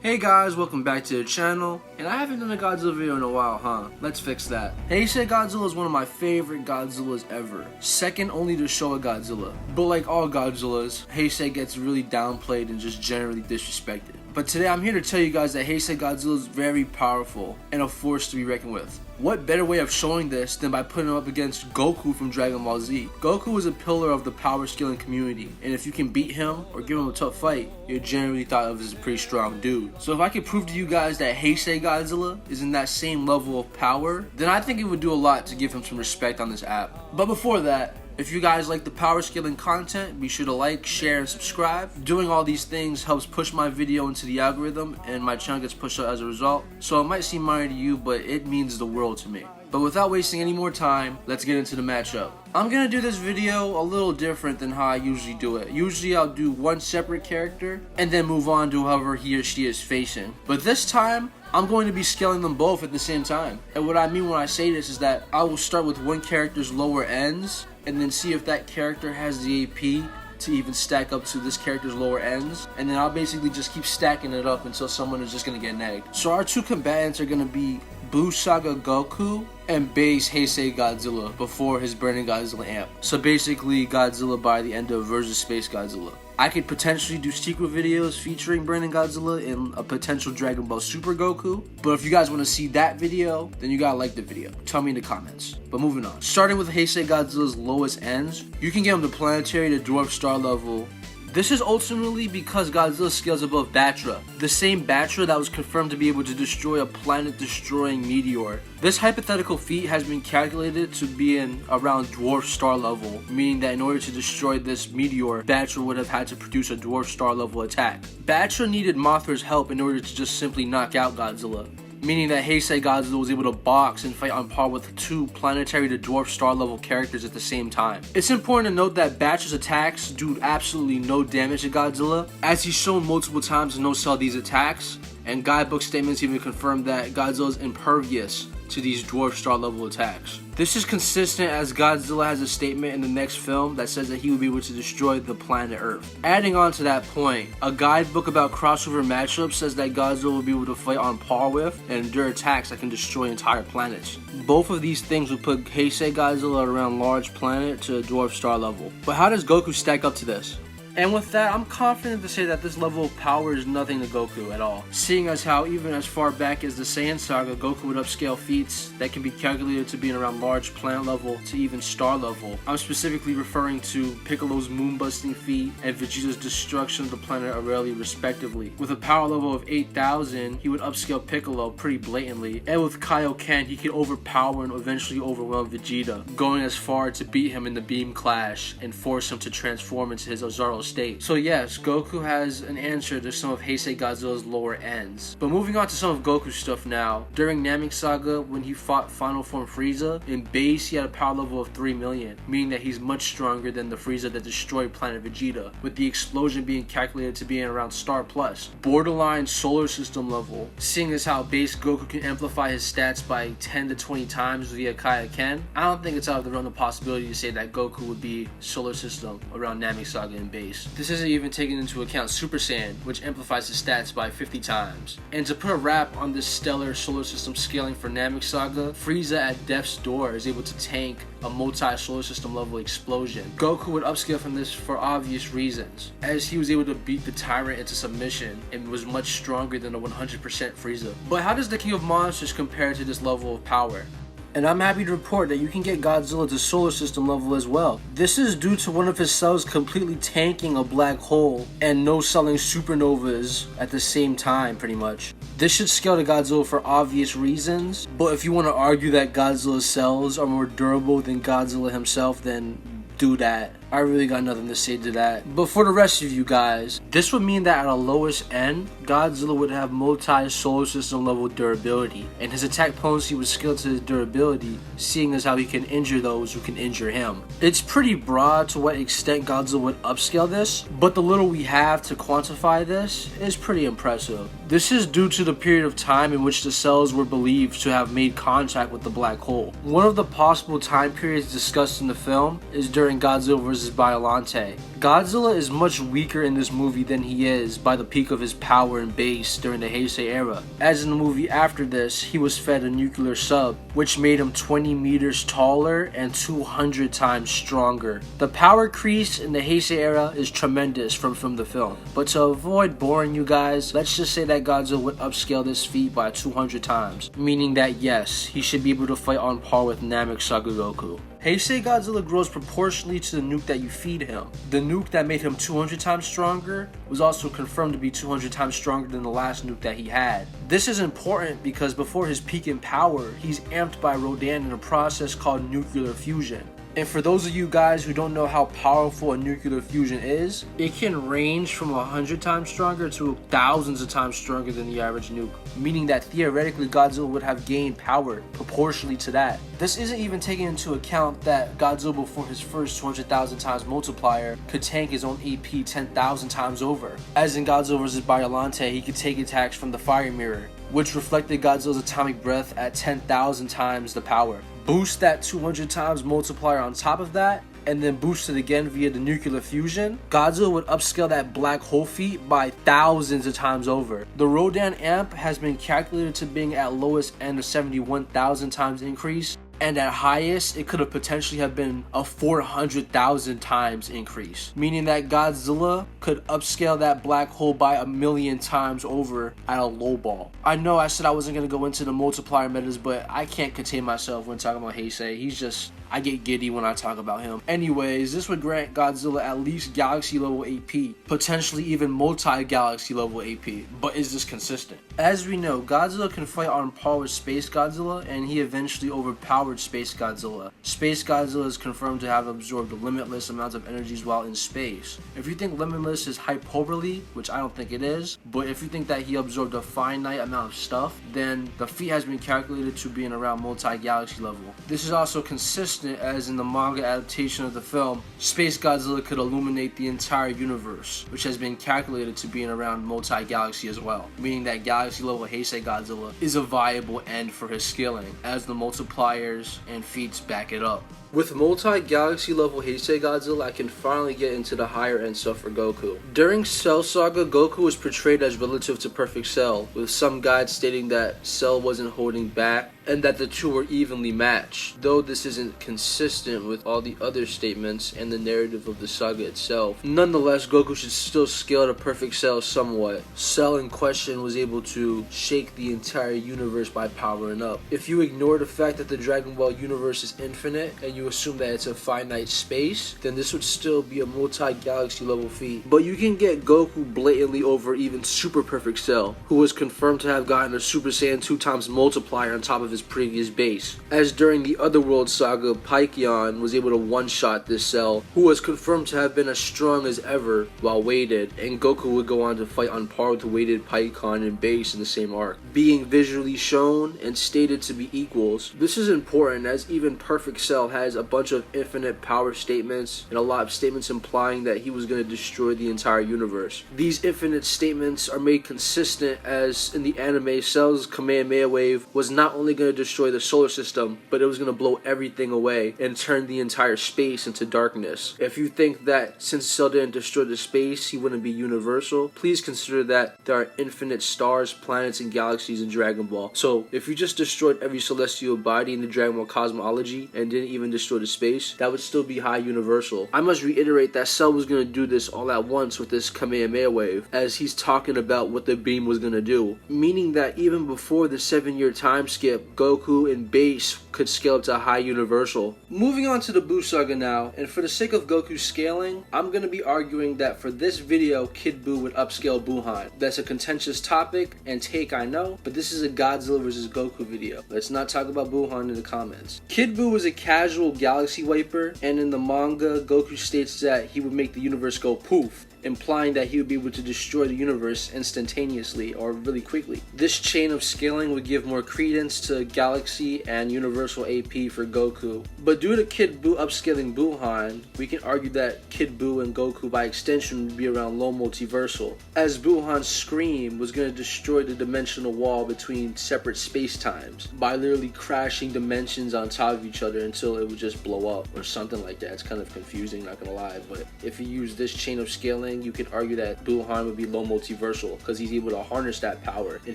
Hey guys, welcome back to the channel, and I haven't done a Godzilla video in a while, huh? Let's fix that. Heisei Godzilla is one of my favorite Godzillas ever, second only to Showa Godzilla. But like all Godzillas, Heisei gets really downplayed and just generally disrespected. But today I'm here to tell you guys that Heisei Godzilla is very powerful and a force to be reckoned with. What better way of showing this than by putting him up against Goku from Dragon Ball Z? Goku is a pillar of the power scaling community, and if you can beat him or give him a tough fight, you're generally thought of as a pretty strong dude. So if I could prove to you guys that Heisei Godzilla is in that same level of power, then I think it would do a lot to give him some respect on this app. But before that, if you guys like the power scaling content, be sure to like, share, and subscribe. Doing all these things helps push my video into the algorithm, and my channel gets pushed up as a result. So it might seem minor to you, but it means the world to me. But without wasting any more time, let's get into the matchup. I'm gonna do this video a little different than how I usually do it. Usually I'll do one separate character and then move on to whoever he or she is facing. But this time, I'm going to be scaling them both at the same time. And what I mean when I say this is that I will start with one character's lower ends and then see if that character has the AP to even stack up to this character's lower ends, and then I'll basically just keep stacking it up until someone is just gonna get nagged. So our two combatants are gonna be Blue Saga Goku and base Heisei Godzilla before his Burning Godzilla amp. So basically Godzilla by the end of versus Space Godzilla. I could potentially do secret videos featuring Burning Godzilla and a potential Dragon Ball Super Goku. But if you guys want to see that video, then you gotta like the video. Tell me in the comments. But moving on. Starting with Heisei Godzilla's lowest ends, you can get him to planetary to dwarf star level. This is ultimately because Godzilla scales above Batra, the same Batra that was confirmed to be able to destroy a planet-destroying meteor. This hypothetical feat has been calculated to be in around dwarf star level, meaning that in order to destroy this meteor, Batra would have had to produce a dwarf star level attack. Batra needed Mothra's help in order to just simply knock out Godzilla, meaning that Heisei Godzilla was able to box and fight on par with two planetary to dwarf star level characters at the same time. It's important to note that Batra's attacks do absolutely no damage to Godzilla, as he's shown multiple times to no-sell these attacks, and guidebook statements even confirm that Godzilla is impervious to these dwarf star level attacks. This is consistent as Godzilla has a statement in the next film that says that he will be able to destroy the planet Earth. Adding on to that point, a guidebook about crossover matchups says that Godzilla will be able to fight on par with and endure attacks that can destroy entire planets. Both of these things would put Heisei Godzilla around large planet to dwarf star level. But how does Goku stack up to this? And with that, I'm confident to say that this level of power is nothing to Goku at all, seeing as how even as far back as the Saiyan Saga, Goku would upscale feats that can be calculated to be in around large planet level to even star level. I'm specifically referring to Piccolo's moon-busting feat and Vegeta's destruction of the planet Aurelia respectively. With a power level of 8,000, he would upscale Piccolo pretty blatantly, and with Kaioken, he could overpower and eventually overwhelm Vegeta, going as far to beat him in the beam clash and force him to transform into his Ozaru state. So yes, Goku has an answer to some of Heisei Godzilla's lower ends. But moving on to some of Goku's stuff now. During Namek Saga, when he fought Final Form Frieza, in base he had a power level of 3 million, meaning that he's much stronger than the Frieza that destroyed Planet Vegeta, with the explosion being calculated to be in around Star Plus, borderline solar system level, seeing as how base Goku can amplify his stats by 10 to 20 times via Kaioken. I don't think it's out of the realm of possibility to say that Goku would be solar system around Namek Saga in base. This isn't even taking into account Super Saiyan, which amplifies his stats by 50 times. And to put a wrap on this stellar solar system scaling for Namek Saga, Frieza at Death's Door is able to tank a multi-solar system level explosion. Goku would upscale from this for obvious reasons, as he was able to beat the Tyrant into submission and was much stronger than a 100% Frieza. But how does the King of Monsters compare to this level of power? And I'm happy to report that you can get Godzilla to solar system level as well. This is due to one of his cells completely tanking a black hole and no-selling supernovas at the same time, pretty much. This should scale to Godzilla for obvious reasons, but if you want to argue that Godzilla's cells are more durable than Godzilla himself, then do that. I really got nothing to say to that. But for the rest of you guys, this would mean that at a lowest end, Godzilla would have multi-solar system level durability, and his attack potency would scale to his durability, seeing as how he can injure those who can injure him. It's pretty broad to what extent Godzilla would upscale this, but the little we have to quantify this is pretty impressive. This is due to the period of time in which the cells were believed to have made contact with the black hole. One of the possible time periods discussed in the film is during Godzilla vs. Biollante. Godzilla is much weaker in this movie than he is by the peak of his power power and base during the Heisei era. As in the movie after this, he was fed a nuclear sub, which made him 20 meters taller and 200 times stronger. The power crease in the Heisei era is tremendous from film to film, but to avoid boring you guys, let's just say that Godzilla would upscale this feat by 200 times, meaning that yes, he should be able to fight on par with Namek Saga Goku. Heisei Godzilla grows proportionally to the nuke that you feed him. The nuke that made him 200 times stronger was also confirmed to be 200 times stronger than the last nuke that he had. This is important because before his peak in power, he's amped by Rodan in a process called nuclear fusion. And for those of you guys who don't know how powerful a nuclear fusion is, it can range from 100 times stronger to thousands of times stronger than the average nuke, meaning that theoretically Godzilla would have gained power proportionally to that. This isn't even taking into account that Godzilla before his first 200,000 times multiplier could tank his own AP 10,000 times over. As in Godzilla vs. Biollante, he could take attacks from the fire mirror, which reflected Godzilla's atomic breath at 10,000 times the power. Boost that 200 times multiplier on top of that, and then boost it again via the nuclear fusion, Godzilla would upscale that black hole feat by thousands of times over. The Rodan amp has been calculated to being at lowest end of 71,000 times increase, and at highest, it could have potentially have been a 400,000 times increase, meaning that Godzilla could upscale that black hole by 1,000,000 times over at a low ball. I know I said I wasn't going to go into the multiplier metas, but I can't contain myself when talking about Heisei. I get giddy when I talk about him. Anyways, this would grant Godzilla at least galaxy level AP, potentially even multi-galaxy level AP, but is this consistent? As we know, Godzilla can fight on par with Space Godzilla, and he eventually overpowered Space Godzilla. Space Godzilla is confirmed to have absorbed limitless amounts of energies while in space. If you think limitless is hyperbole, which I don't think it is, but if you think that he absorbed a finite amount of stuff, then the feat has been calculated to be in around multi-galaxy level. This is also consistent as in the manga adaptation of the film, Space Godzilla could illuminate the entire universe, which has been calculated to be in around multi-galaxy as well, meaning that galaxy level Heisei Godzilla is a viable end for his scaling, as the multipliers and feats back it up. With multi-galaxy level Heisei Godzilla, I can finally get into the higher end stuff for Goku. During Cell Saga, Goku was portrayed as relative to Perfect Cell, with some guides stating that Cell wasn't holding back and that the two were evenly matched, though this isn't consistent with all the other statements and the narrative of the saga itself. Nonetheless, Goku should still scale to Perfect Cell somewhat. Cell in question was able to shake the entire universe by powering up. If you ignore the fact that the Dragon Ball universe is infinite and you assume that it's a finite space, then this would still be a multi-galaxy level feat. But you can get Goku blatantly over even Super Perfect Cell, who was confirmed to have gotten a Super Saiyan 2 times multiplier on top of his previous base. As during the Otherworld saga, Paikyon was able to one-shot this Cell, who was confirmed to have been as strong as ever while weighted, and Goku would go on to fight on par with the weighted Paikon and base in the same arc, being visually shown and stated to be equals. This is important as even Perfect Cell has a bunch of infinite power statements and a lot of statements implying that he was going to destroy the entire universe. These infinite statements are made consistent as in the anime, Cell's Kamehameha wave was not only going to destroy the solar system, but it was going to blow everything away and turn the entire space into darkness. If you think that since Cell didn't destroy the space, he wouldn't be universal, please consider that there are infinite stars, planets, and galaxies in Dragon Ball. So if you just destroyed every celestial body in the Dragon Ball cosmology and didn't even destroy the space, that would still be high universal. I must reiterate that Cell was going to do this all at once with this Kamehameha wave, as he's talking about what the beam was going to do, meaning that even before the 7-year time skip, Goku and base could scale up to high universal. Moving on to the Buu Saga now, and for the sake of Goku's scaling, I'm going to be arguing that for this video, Kid Buu would upscale Buuhan. That's a contentious topic and take, I know, but this is a Godzilla vs. Goku video. Let's not talk about Buuhan in the comments. Kid Buu was a casual galaxy wiper, and in the manga, Goku states that he would make the universe go poof, implying that he would be able to destroy the universe instantaneously or really quickly. This chain of scaling would give more credence to Galaxy and Universal AP for Goku. But due to Kid Buu upscaling Buuhan, we can argue that Kid Buu and Goku by extension would be around low multiversal, as Buuhan's scream was going to destroy the dimensional wall between separate space-times by literally crashing dimensions on top of each other until it would just blow up or something like that. It's kind of confusing, not gonna lie, but if you use this chain of scaling scaling, you can argue that Buhan would be low multiversal because he's able to harness that power in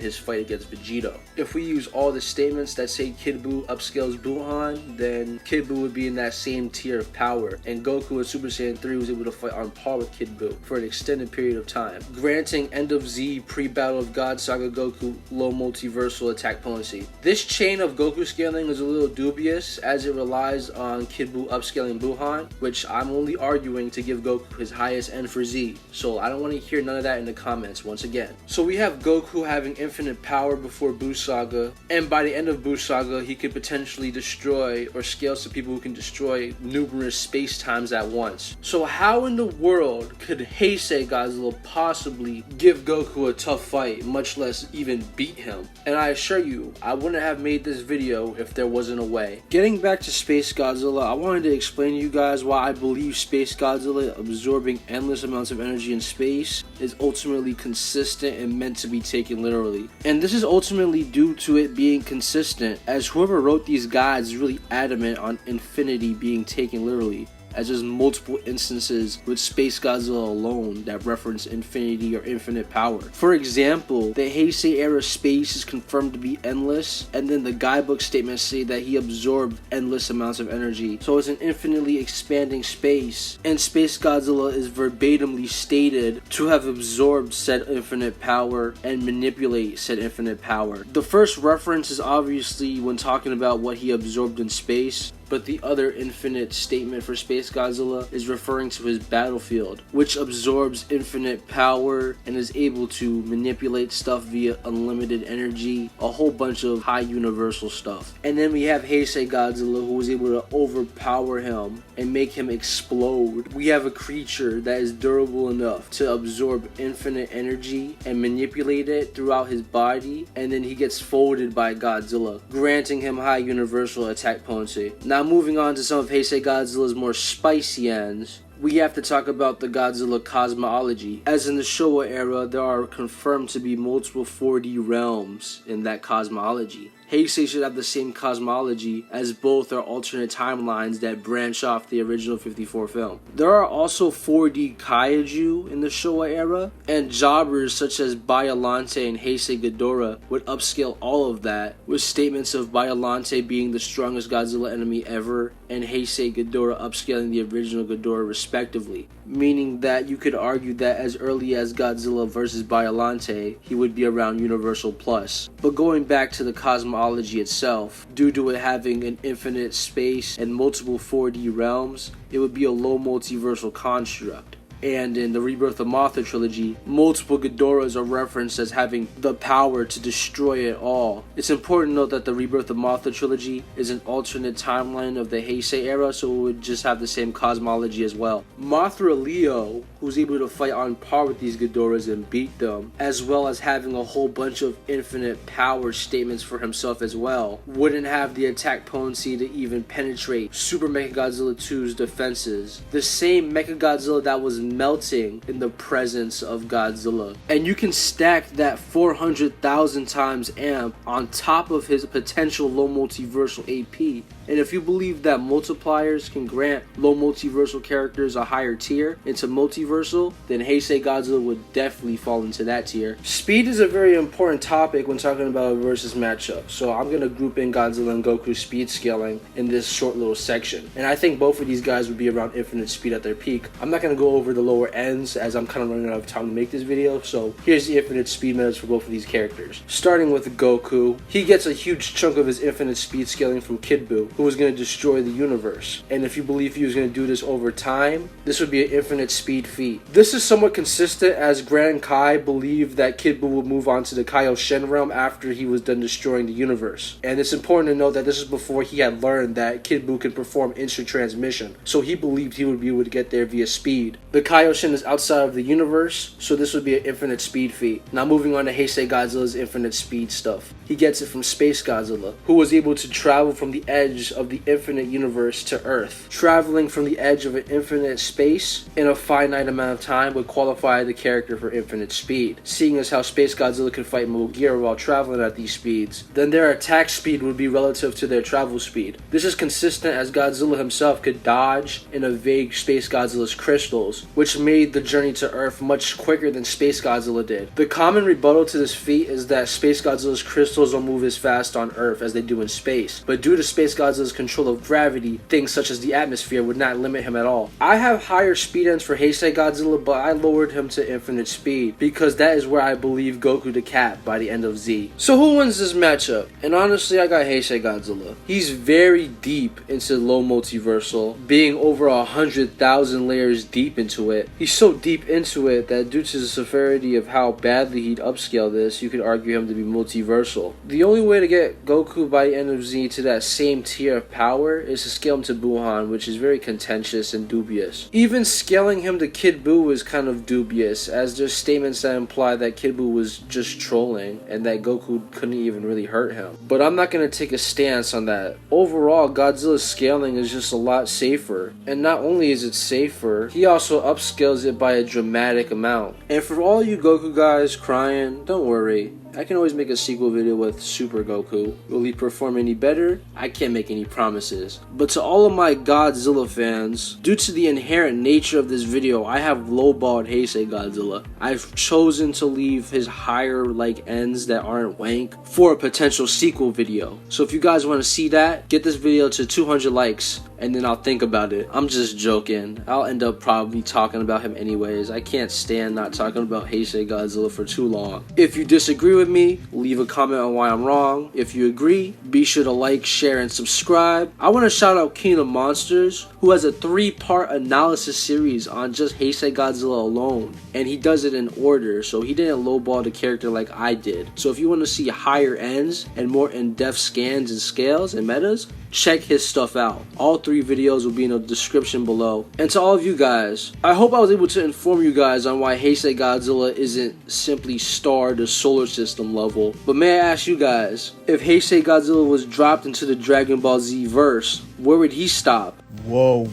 his fight against Vegito. If we use all the statements that say Kid Buu upscales Buhan, then Kid Buu would be in that same tier of power, and Goku in Super Saiyan 3 was able to fight on par with Kid Buu for an extended period of time, granting End of Z pre-Battle of God Saga Goku low multiversal attack potency. This chain of Goku scaling is a little dubious as it relies on Kid Buu upscaling Buhan, which I'm only arguing to give Goku his highest end for Z, so I don't want to hear none of that in the comments once again. So we have Goku having infinite power before Buu Saga, and by the end of Buu Saga he could potentially destroy or scale to people who can destroy numerous space times at once. So how in the world could Heisei Godzilla possibly give Goku a tough fight, much less even beat him? And I assure you, I wouldn't have made this video if there wasn't a way. Getting back to Space Godzilla, I wanted to explain to you guys why I believe Space Godzilla absorbing endless amounts of energy in space is ultimately consistent and meant to be taken literally. And this is ultimately due to it being consistent, as whoever wrote these guides is really adamant on infinity being taken literally, as there's multiple instances with Space Godzilla alone that reference infinity or infinite power. For example, the Heisei era space is confirmed to be endless, and then the guidebook statements say that he absorbed endless amounts of energy. So it's an infinitely expanding space, and Space Godzilla is verbatimly stated to have absorbed said infinite power and manipulate said infinite power. The first reference is obviously when talking about what he absorbed in space, but the other infinite statement for Space Godzilla is referring to his battlefield, which absorbs infinite power and is able to manipulate stuff via unlimited energy, a whole bunch of high universal stuff. And then we have Heisei Godzilla, who was able to overpower him and make him explode. We have a creature that is durable enough to absorb infinite energy and manipulate it throughout his body, and then he gets folded by Godzilla, granting him high universal attack potency. Now moving on to some of Heisei Godzilla's more spicy ends, we have to talk about the Godzilla cosmology. As in the Showa era, there are confirmed to be multiple 4D realms in that cosmology. Heisei should have the same cosmology, as both are alternate timelines that branch off the original 54 film. There are also 4D kaiju in the Showa era, and jobbers such as Biollante and Heisei Ghidorah would upscale all of that, with statements of Biollante being the strongest Godzilla enemy ever, and Heisei Ghidorah upscaling the original Ghidorah respectively. Meaning that you could argue that as early as Godzilla vs. Biollante, he would be around Universal Plus. But going back to the cosmology itself, due to it having an infinite space and multiple 4D realms, it would be a low multiversal construct. And in the Rebirth of Mothra trilogy, multiple Ghidorahs are referenced as having the power to destroy it all. It's important to note that the Rebirth of Mothra trilogy is an alternate timeline of the Heisei era, so it would just have the same cosmology as well. Mothra Leo, who's able to fight on par with these Ghidorahs and beat them, as well as having a whole bunch of infinite power statements for himself as well, wouldn't have the attack potency to even penetrate Super Mechagodzilla 2's defenses. The same Mechagodzilla that was melting in the presence of Godzilla. And you can stack that 400,000 times amp on top of his potential low multiversal AP. And if you believe that multipliers can grant low multiversal characters a higher tier into multiversal, then Heisei Godzilla would definitely fall into that tier. Speed is a very important topic when talking about a versus matchup, so I'm going to group in Godzilla and Goku's speed scaling in this short little section. And I think both of these guys would be around infinite speed at their peak. I'm not going to go over the lower ends as I'm kind of running out of time to make this video, so here's the infinite speed methods for both of these characters. Starting with Goku, he gets a huge chunk of his infinite speed scaling from Kid Buu, who was going to destroy the universe. And if you believe he was going to do this over time, this would be an infinite speed feat. This is somewhat consistent, as Grand Kai believed that Kid Buu would move on to the Kaioshin realm after he was done destroying the universe. And it's important to note that this is before he had learned that Kid Buu can perform instant transmission, so he believed he would be able to get there via speed. The Kaioshin is outside of the universe, so this would be an infinite speed feat. Now moving on to Heisei Godzilla's infinite speed stuff. He gets it from Space Godzilla, who was able to travel from the edge of the infinite universe to Earth. Traveling from the edge of an infinite space in a finite amount of time would qualify the character for infinite speed, seeing as how Space Godzilla can fight Metal while traveling at these speeds. Then their attack speed would be relative to their travel speed. This is consistent, as Godzilla himself could dodge and evade Space Godzilla's crystals, which made the journey to Earth much quicker than Space Godzilla did. The common rebuttal to this feat is that Space Godzilla's crystals don't move as fast on Earth as they do in space, but due to Space Godzilla's control of gravity, things such as the atmosphere would not limit him at all. I have higher speed ends for Heisei Godzilla, but I lowered him to infinite speed because that is where I believe Goku to cap by the end of Z. So who wins this matchup? And honestly, I got Heisei Godzilla. He's very deep into low multiversal, being over 100,000 layers deep into it. He's so deep into it that due to the severity of how badly he'd upscale this, you could argue him to be multiversal. The only way to get Goku by the end of Z to that same tier of power is to scale him to Buhan, which is very contentious and dubious. Even scaling him to Kid Buu is kind of dubious, as there's statements that imply that Kid Buu was just trolling and that Goku couldn't even really hurt him. But I'm not going to take a stance on that. Overall, Godzilla's scaling is just a lot safer. And not only is it safer, he also upscales it by a dramatic amount. And for all you Goku guys crying, don't worry. I can always make a sequel video with Super Goku. Will he perform any better? I can't make any promises. But to all of my Godzilla fans, due to the inherent nature of this video, I have lowballed Heisei Godzilla. I've chosen to leave his higher ends that aren't wank for a potential sequel video. So if you guys want to see that, get this video to 200 likes. And then I'll think about it. I'm just joking. I'll end up probably talking about him anyways. I can't stand not talking about Heisei Godzilla for too long. If you disagree with me, leave a comment on why I'm wrong. If you agree, be sure to like, share, and subscribe. I want to shout out King of Monsters, who has a 3-part analysis series on just Heisei Godzilla alone. And he does it in order, so he didn't lowball the character like I did. So if you want to see higher ends and more in-depth scans and scales and metas, check his stuff out. All 3 videos will be in the description below. And to all of you guys, I hope I was able to inform you guys on why Heisei Godzilla isn't simply star to solar system level. But may I ask you guys, if Heisei Godzilla was dropped into the Dragon Ball Z verse, where would he stop? Whoa,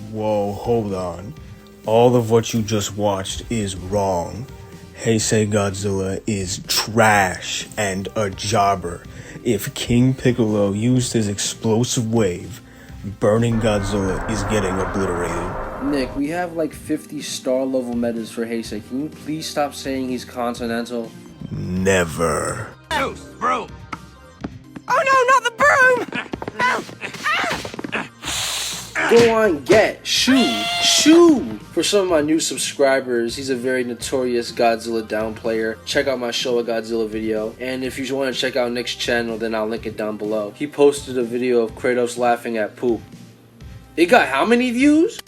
hold on. All of what you just watched is wrong. Heisei Godzilla is trash and a jobber. If King Piccolo used his explosive wave, Burning Godzilla is getting obliterated. Nick, we have like 50 star level metas for Heisei. Can you please stop saying he's continental? Never. Ghost, broom! Oh no, not the broom! Go on, get, shoo! For some of my new subscribers, he's a very notorious Godzilla down player. Check out my Showa Godzilla video. And if you want to check out Nick's channel, then I'll link it down below. He posted a video of Kratos laughing at poop. It got how many views?